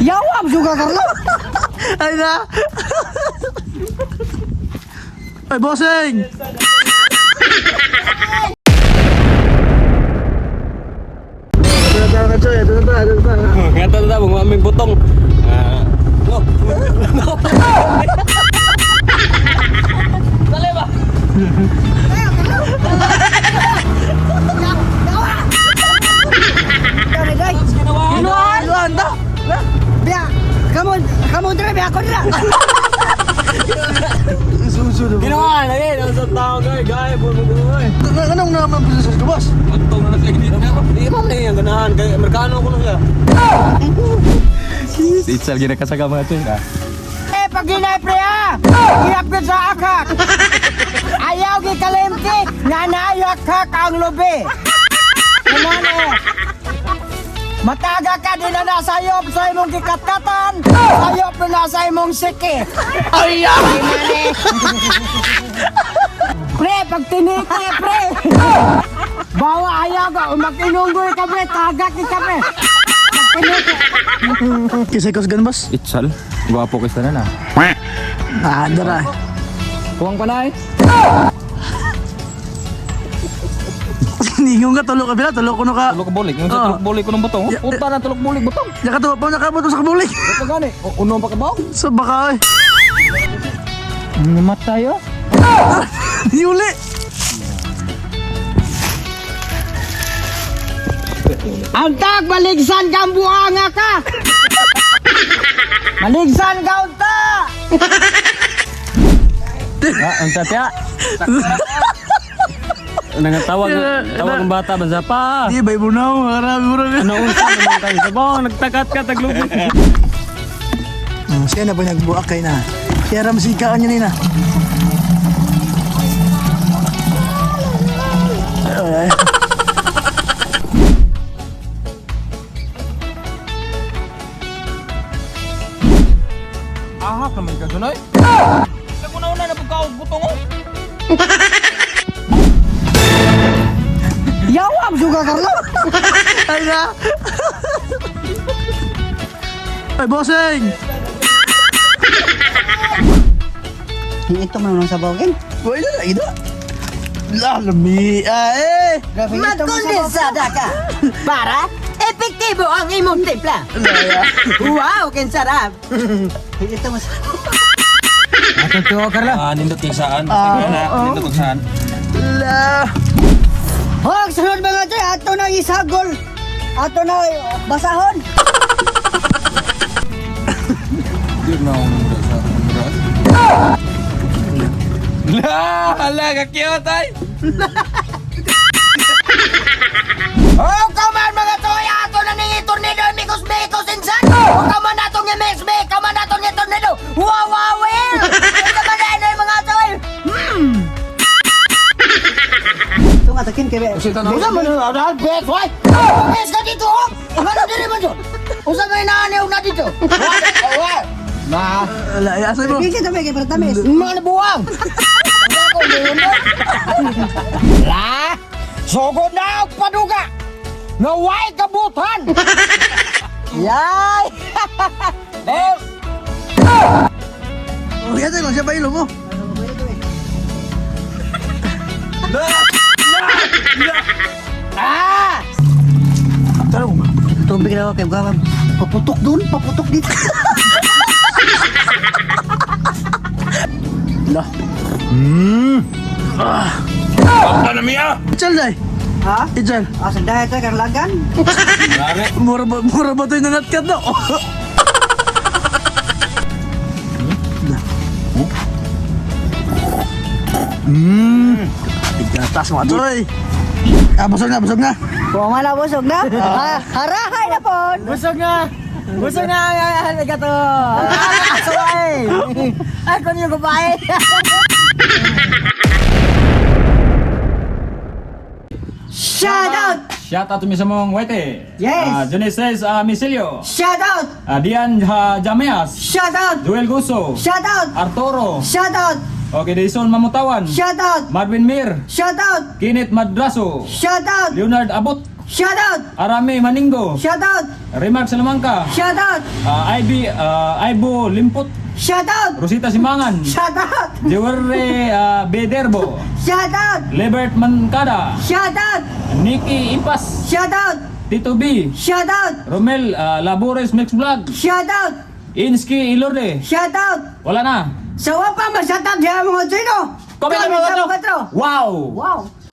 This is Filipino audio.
Jawab juga Carlo. Ay na. Ay, bossing. Ngata ta bang aming butong. No. Dali ba? Inuan dah. Biar kamu dre biar aku dre. Ginawa lagi sa tao gay bumoy. Anong naman business ko, boss? Butong na sa init na. Di ba na yung ganahan kay Amerikano ko na siya. Si Itzal gina kasaga mga to. Pag ginay pre ha. Iapit sa akak. Ayaw gikalimtik. Nga naayak kak ang lubi. Kumano? Mataga ka din na nasayop sa imong kikatkatan. Sayop na nasa imong siki. Ayaw! Pre, pag tiniti, pre. Bawa ayaw ka. Umakinunggoy ka, pre. Tagak ka, pre. Pag tiniti. Kisay ko sa ganun, boss? Itzal, gwapo kay sana na. Dara. Kuwang panay. Ningong ka, tulog ka bila, tulog ko na ka. Tulog bulik, yung sa tulog bulik ko ng butong. Puta na tulog bulik butong. Nakatuwa pa, nakabuto sa kabulik. Ito gani, uno pa ka ba? Sa baka, eh. Namatay oh. Yuli! Antag, maligsan kang buhanga ka. Maligsan ka, unta. Ang tatya. Nangatawag tawag ng bata bansa pa. Di, bay mo na, marami mo na. Ano unsa naman tayo? Sabong nagtakat ka taglubot. Siya na ba nagbuak kay na? Siya ram sikaan niya nina. Ahak naman ka sunay. Naguna-una na pagkaog butong oh. Jawab juga Carlo. Ay na! Ay, bossing! Ito man ang sabawin. Boy na, ito. Lalami, eh! Magkondensada ka para epektibo ang imong timpla. Wow, ken sarap. Ito mas. Ato to Carla. Nindot saan? Nindot saan? La! Hog, sunod mga tayo, ato na isagol. Ato na basahon. Di na ako nang sa kamera. La, hala ka cute ay. Oh, kaman mga toy, ato na ning tornado mikos insan. Oh, kaman nato ng MSB, kaman nato ng tornado. Wow, wow, well. Kaman na mga toy. Tung atakin kebe. Usita na. Usa man na bet, boy. Es ka dito. Ano diri man jo? Usa may naanew na dito. Wa. Na. La, asay mo. Bisa ta kay pertamis. Mana buang. Ako diyon. La. Sugod na ang paduga. Naway kabutan. Yay. Boss. Oh, yan lang siya ba ilo mo? Ah! Tara mo ba? Tubig na ako kay Gawam. Paputok dun, paputok dito. La. Apa na miya? Ichal na eh. Ha? Ichal. Asa dahil tayo kang lagan? Lari. Mura ba ito'y nangatkat na? Tigatas mo atoy. Busog na. Kung wala busog na? Harahay na po! Busog na! Busog na! Gato! Suway! Ay, kung yung kubahay! Shout out! Shout out to mi sa mong wete. Yes. Genesis Misilio. Shout out! Dian Jameas. Shout out! Joel Guso. Shout out! Arturo. Shout out! Okay, Dayson Mamutawan. Shout out! Marvin Mir. Shout out! Kenneth Madraso. Shout out! Leonard Abot. Shoutout! Arami Maninggo, Shoutout! Remark Salamangka, Shoutout! Aibo Limpot, Shoutout! Rosita Simangan, Shoutout! Jewerre Bederbo, Shoutout! Lebert Mancada, Shoutout! Nikki Impas, Shoutout! Tito B, Shoutout! Romel Labores Mix Vlog, Shoutout! Inski Ilorde. Shoutout! Wala na. Sa wapa, ma-shoutout siya mga sino? Comment na mga katro. Wow! Wow!